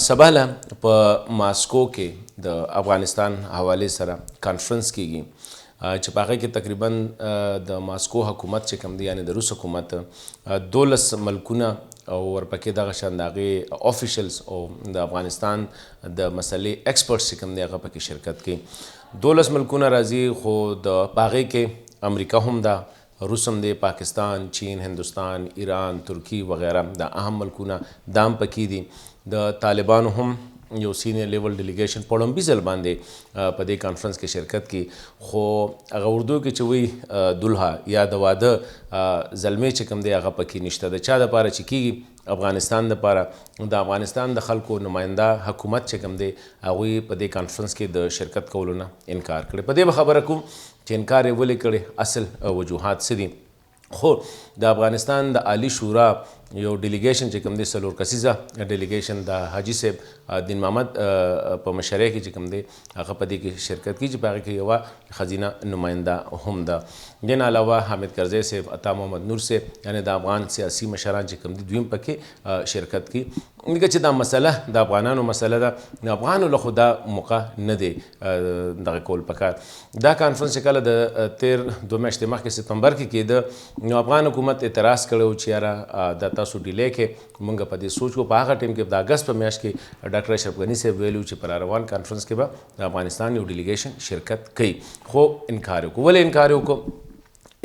سبا په ماسکو کې د افغانستان حوالې سره کانفرنس کیږي چې په هغه کې تقریبا د ماسکو حکومت چې کوم دی یعنی د روس حکومت 12 ملکونه او ورپکې دغه شان د هغې آفیشلز او د افغانستان د مسلې ایکسپرټس چې کوم دی هغه پکې شرکت کوي 12 ملکونه راځي خو د په هغې کې امریکا هم ده روس هم دی پاکستان چین هندوستان ایران ترکی وغیره د اهم ملکونه دا هم پکې دي د طالبانو هم یو سینیر لیول ډیلیګیشن په لومبي ځل باندې په دې کانفرنس کې شرکت کی خو هغه اردو کې چې وی دلها یا د واده زلمی چې کوم دی هغه پکې نشته د چا دپاره چې کیږي افغانستان دپاره د افغانستان د خلکو نماینده حکومت چې کوم دی هغوی په دې کانفرنس کې د شرکت کولو نه انکار کړی په دې به خبره کوم چې انکار یې ولې کړی اصل وجوهات څه دي خو د افغانستان د عالی شورا یو ډیلیګیشن چې کوم دی 4 کسیزه ډیلیګیشن د حاجي صاحب دین محمد په مشرۍ کې چې کوم دی هغه په دې کې شرکت کی چې په هغې کې یوه ښځینه نماینده هم ده دې نه علاوه حامد کرزی صاحب عطا محمد نور صاحب یعنی د افغان سیاسي مشران چې کوم دي دوی هم پکې شرکت کی ځکه چې دا مسله د افغانانو مسله ده د افغانو له خو دا موقع نه دی دغه کول پکار دا کانفرنس چې کله د تیر 2 میاشتې مخکې سپتمبر کې کېده نو افغان حکومت اعتراض کړی چې یاره دا تاسو ډیلی کې موږ په دې سوچ کو په هغه ټیم کې د اګست په میاشت کې ډاکټر اشرف غني صاحب ویلو چې پر روان کانفرنس کې به د افغانستان یو ډیلیګیشن شرکت کوي خو انکار وکړو ولې انکار وکړو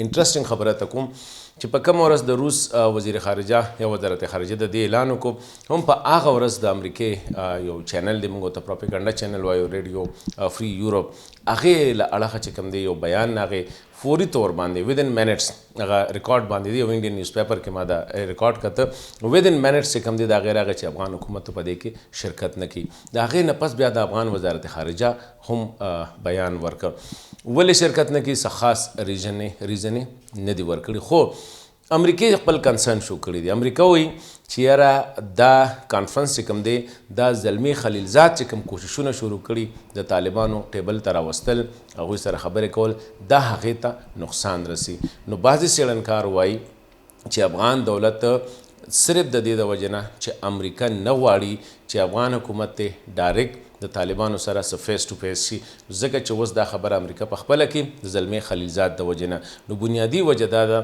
انټرسټینګ خبره ته کوم چې په کوم ورځ د روس وزیر خارجه یا وزارت خارجه د دې اعلان وکړو هم په هغه ورځ د امریکې یو چینل دی موږ ته پروپاګاندا چینل وایو ریډیو فری یورپ هغې له اړخه چې کوم دی یو بیان هغې فوري طور باندې ودن منټس هغه ریکارډ باندې دی یو انډین نیوز پیپر کې ما دا ریکارډ کته ودن منټس چې کوم دی د هغې راغی چې افغان حکومت په دې کې شرکت نه کوي د هغې نه پس بیا د افغان وزارت خارجه هم بیان ورکړ ولې شرکت نه کوي څه خاص ریزنې نه دي ورکړي خو امریکې خپل کنسرن شو کړی دی امریکا وایي چې یاره دا کانفرنس چې کوم دی دا زلمی خلیلزاد چې کوم کوششونه شروع کړي د طالبانو ټیبل ته راوستل هغوی سره خبرې کول دا هغې ته نقصان رسی نو بعضې څېړنکار وایي چې افغان دولت صرف د دې د وجې نه چې امریکا نه غواړي چې افغان حکومت ته ډایرکټ د طالبانو سره څه فیس ټو فیس شي ځکه چې اوس دا خبره امریکا په خپله کې د زلمی خلیلزاد د وجې نه نو بنیادي وجه دا ده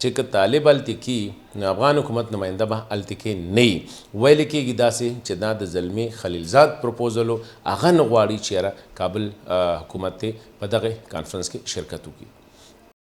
چې که طالب هلته کي نو افغان حکومت نماینده به هلته کې نه وي ویل کېږي داسې چې دا د زلمی خلیلزاد پروپوزل و هغه نه غواړي چې یاره کابل حکومت ته په دغه کانفرنس کې شرکت وکړي